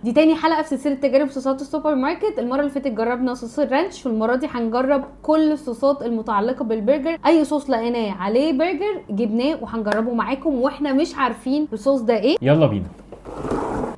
دي تاني حلقه في سلسله تجارب صوصات السوبر ماركت. المره اللي فاتت جربنا صوص الرانش، والمره دي هنجرب كل الصوصات المتعلقه بالبرجر. اي صوص لقيناه عليه برجر جبناه وهنجربه معاكم واحنا مش عارفين الصوص ده ايه. يلا بينا.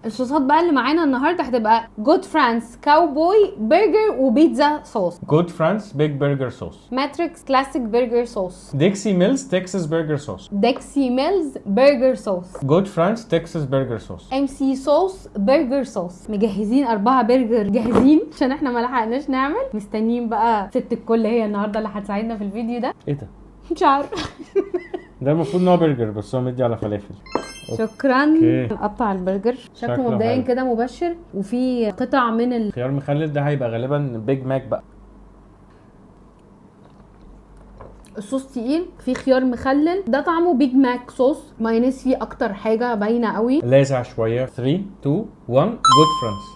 الصوصات بقى اللي معانا النهارده هتبقى جود فرانس كاوبوي برجر وبيتزا صوص، جود فرانس بيج برجر صوص، ماتريكس كلاسيك برجر صوص، ديكسي ميلز تكساس برجر صوص، ديكسي ميلز برجر صوص، جود فرانس تكساس برجر صوص، ام سي صوص برجر صوص. مجهزين 4 برجر جاهزين عشان احنا ما لحقناش نعمل. مستنيين بقى ست الكل هي النهارده اللي هتساعدنا في الفيديو ده. ايه ده؟ مش عارفه. ده المفروض ان هو برجر بس هو مدي على فلافل. شكرا. أوكي. نقطع البرجر شكله شكله مبدئيا حلو. كده مبشر، وفي قطع من خيار مخلل ده هيبقى غالبا بيج ماك بقى. الصوص تقيل، في خيار مخلل، ده طعمه بيج ماك صوص. مايونيز فيه اكتر حاجه باينه قوي. لاذع شويه. 3 2 1 جود فرانس.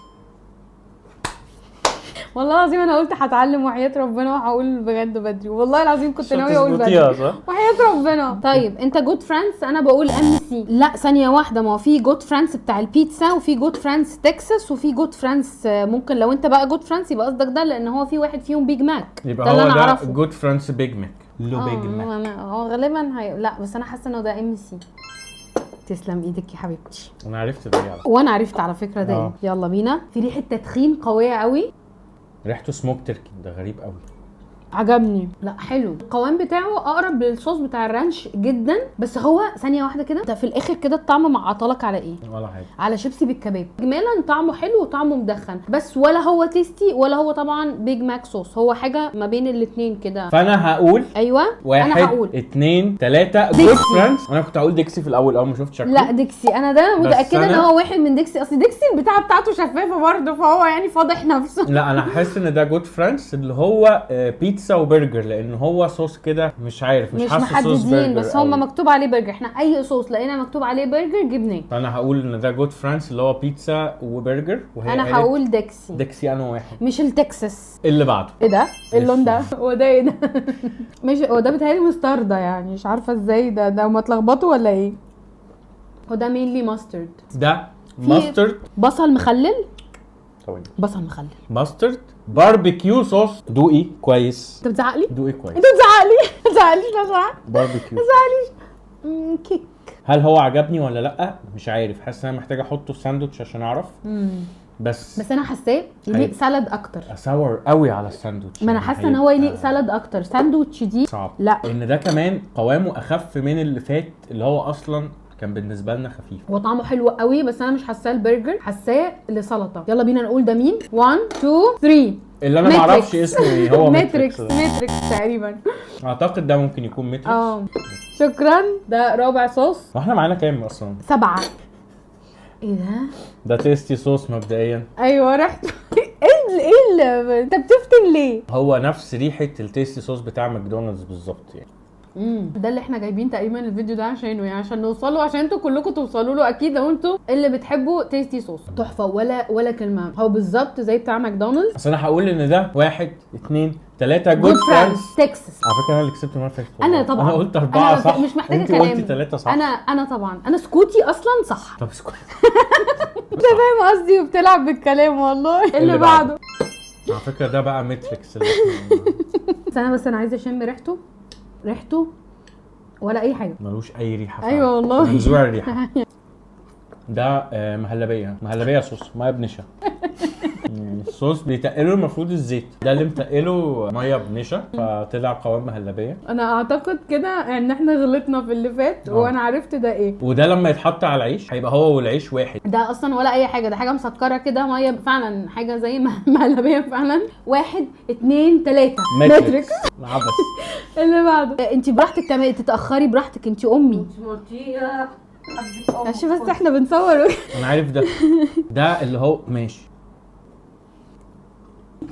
والله العظيم انا قلت هتعلم وحياة ربنا وهقول بجد بدري، والله العظيم كنت ناوي اقول بدري وحياة ربنا. طيب انت جود فرانس، انا بقول ام سي. لا ثانيه واحده، ما هو في جود فرانس بتاع البيتزا وفي جود فرانس تكساس وفي جود فرانس. ممكن لو انت بقى جود فرانس يبقى قصدك ده، لان هو في واحد فيهم بيج ماك. يبقى اللي هو انا ده اعرفه جود فرانس بيج ماك. لو بيج ماك هو غالبا لا بس انا حاسه انه ده ام سي. تسلم ايدك يا حبيبتي. انا عرفت ده يعني. وانا عرفت على فكره ده ايه. يلا بينا. في ريحه تدخين قويه قوي. ريحته سموك تركي، ده غريب قوي. عجبني. لا حلو. القوام بتاعه اقرب للصوص بتاع الرانش جدا، بس هو ثانيه واحده كده، ده في الاخر كده الطعم معطلك على ايه؟ ولا حاجه. على شيبسي بالكباب. اجمالا طعمه حلو وطعمه مدخن، بس ولا هو تيستي ولا هو طبعا بيج ماك صوص، هو حاجه ما بين الاثنين كده. فانا هقول ايوه 1 انا هقول 2 3 جود فرانس. انا كنت هقول ديكسي في الاول اول ما شفت شكله. لا ديكسي، انا ده متاكده ان هو واحد من ديكسي. اصل ديكسي البتاعه بتاعته شفافه برضه، فهو يعني فاضح نفسه. لا انا حاسس ان ده جود فرانس اللي هو بيتزا وبرجر، لان هو صوص كده مش عارف، مش حاسه صوص برجر محددين، بس هم مكتوب عليه برجر. احنا اي صوص لقينا مكتوب عليه برجر جبناه. فانا هقول ان ده جود فرانس اللي هو بيتزا وبرجر، وهي انا هقول ديكسي. ديكسي انا واحد. مش التكساس اللي بعده ايه ده؟ اللون ده هو ده ايه ده؟ مش هو ده بيتهيألي مستردة، يعني مش عارفه ازاي ده ما اتلخبطوا ولا ايه. هو ده مينلي ماسترد. ده ماسترد. بصل مخلل. ثواني. بصل مخلل. ماسترد باربيكيو صوص. دوقي كويس. انت بتزعق لي؟ دوقي كويس. انت بتزعق لي؟ ما تزعقليش لا زعق. باربيكيو. ما تزعقليش. كيك. هل هو عجبني ولا لا؟ مش عارف، حاسس ان انا محتاج احطه في ساندوتش عشان اعرف. بس انا حاساه يليق سالاد اكتر. اساور قوي على الساندوتش. ما انا حاسه ان هو يليق سالاد اكتر. ساندوتش دي صعب. لا، ان ده كمان قوامه اخف من اللي فات اللي هو اصلا كان بالنسبه لنا خفيف. هو طعمه حلو قوي، بس انا مش حاساه البرجر، حاساه لسلطه. يلا بينا نقول ده مين. 1 2 3 اللي انا ما اعرفش اسمه ايه. هو ماتريكس تقريبا. اعتقد ده ممكن يكون ماتريكس. شكرا. ده رابع صوص. واحنا معانا كام اصلا؟ 7. ايه ده؟ ده تيستي صوص مبدئيا. ايوه ريحته. ايه انت بتفتن ليه؟ هو نفس ريحه التيستي صوص بتاع ماكدونالدز بالظبط يعني. ده اللي احنا جايبين تقريبا الفيديو ده عشانه، يعني عشان نوصله، عشان انتوا كلكم توصلوا له اكيد لو انتوا اللي بتحبوا تيستي صوص. تحفه ولا كلمه. هو بالظبط زي بتاع ماكدونالدز. بس انا هقول ان ده 1 2 3 جود فرانس تكساس. على فكره انا اللي كسبت المره اللي فاتت. انا طبعا انا قلت 4 صح. مش محتاجه انت كلام. قلتي 3 صح. انا طبعا انا سكوتي اصلا صح. طب اسكت. انت فاهم قصدي وبتلعب بالكلام والله. اللي بعده على فكره ده بقى ماتريكس. بس انا عايزه اشم ريحته ولا اي حاجه. ملوش اي ريحه. ايوه والله. منزوع الريحه. ده مهلبيه صوص ميه بنشا. الصوص بيتقله المفروض الزيت، ده اللي متقله ميه بنشا فطلع قوام مهلبيه. انا اعتقد كده ان احنا غلطنا في اللي فات وانا عرفت ده ايه. وده لما يتحط على العيش هيبقى هو والعيش واحد. ده اصلا ولا اي حاجه، ده حاجه مسكره كده ميه فعلا، حاجه زي مهلبيه فعلا. 1 2 3 ماتريكس. عبس. اللي بعده. انت براحتك تتاخري براحتك، انت امي. عشان بس احنا بنصور. انا عارف ده اللي هو ماشي.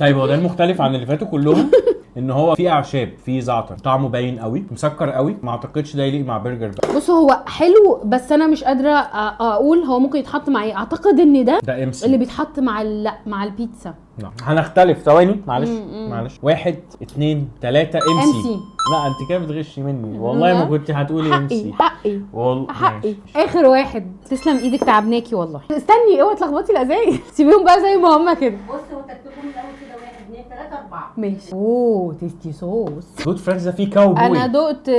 طيب هو ده المختلف عن اللي فاتوا كلهم ان هو فيه اعشاب، فيه زعتر، طعمه باين قوي، مسكر قوي، ما اعتقدش ده يليق مع برجر بقى. بص هو حلو بس انا مش قادره اقول هو ممكن يتحط مع ايه. اعتقد ان ده MC اللي بيتحط مع لا مع البيتزا. لا هنختلف، ثواني معلش 1 2 3 MC. لا انت كده بتغشي مني والله، ما كنت هتقولي MC. حقي والله حقي. اخر واحد، تسلم ايدك تعبناكي والله. استني اوعي تلخبطي الازاي. سيبيهم بقى زي ما هم كده. بص هو تكتبهم الاول كده 1 2 3 4 ماشي. اوه تيستي صوص. جود فريندز ده فيه كاوبوي. انا دقت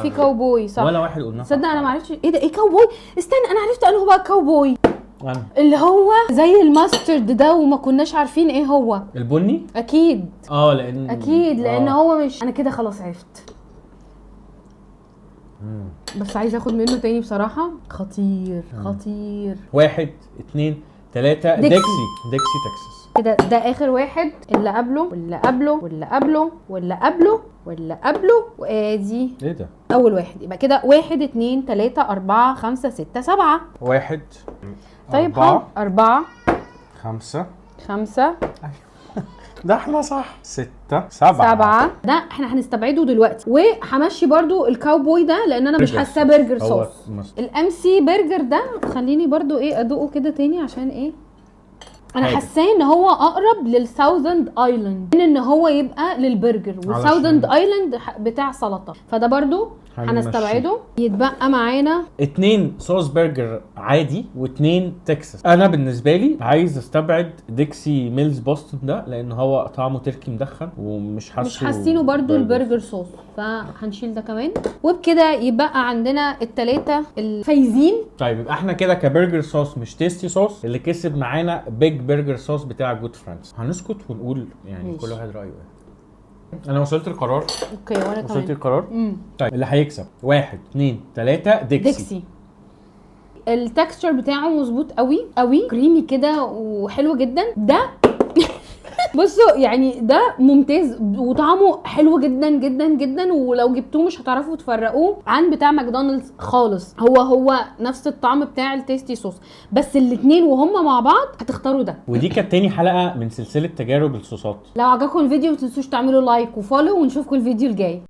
في كاوبوي صح. ولا واحد قلنا. تصدق انا ما عرفتش ايه ده، ايه كاوبوي؟ استنى انا عرفت انه بقى كاوبوي أنا. اللي هو زي الماسترد ده وما كناش عارفين ايه هو. البني اكيد لان اكيد لان هو مش، انا كده خلاص عرفت. بس عايزه اخد منه تاني بصراحه. خطير خطير. 1 2 3 ديكسي تكساس. كده ده اخر واحد، اللي قبله واللي قبله واللي قبله واللي قبله واللي قبله وادي ايه ده؟ اول واحد. يبقى كده 1 2 3 4 5 6 7. 1 طيب 4 5 ده احنا صح. 6 7 ده احنا هنستبعده دلوقتي، وهمشي برضو الكاوبوي ده لان انا مش حاساه برجر صوص. الMC برجر ده خليني برضو ايه ادوقه كده تاني عشان ايه. انا حاساه ان هو اقرب للساوزند ايلاند من ان هو يبقى للبرجر، والساوزند ايلاند بتاع سلطه، فده برضو هنستبعده. يتبقى معانا 2 صوص برجر عادي و2 تكساس. انا بالنسبه لي عايز استبعد ديكسي ميلز بوستن ده لان هو طعمه تركي مدخن ومش حاسه، مش حاسينه برضو البرجر صوص، فهنشيل ده كمان. وبكده يبقى عندنا الثلاثه الفايزين. طيب يبقى احنا كده كبرجر صوص مش تيستي صوص، اللي كسب معانا بيج برجر صوص بتاع جود فريندز. هنسكت ونقول يعني ماشي. كل واحد رايه ايه. انا وصلت القرار. اوكي وانا كمان وصلت القرار. طيب اللي هيكسب 1 2 3 ديكسي. التكستشر بتاعه مظبوط قوي قوي، كريمي كده وحلو جدا. ده بصوا يعني ده ممتاز وطعمه حلو جدا جدا جدا، ولو جبتوه مش هتعرفوا تفرقوه عن بتاع ماكدونالدز خالص. هو نفس الطعم بتاع التيستي صوص، بس الاثنين وهم مع بعض هتختاروا ده. ودي كانت تاني حلقه من سلسله تجارب الصوصات. لو عجبكم الفيديو ما تنسوش تعملوا لايك وفولو، ونشوفكم الفيديو الجاي.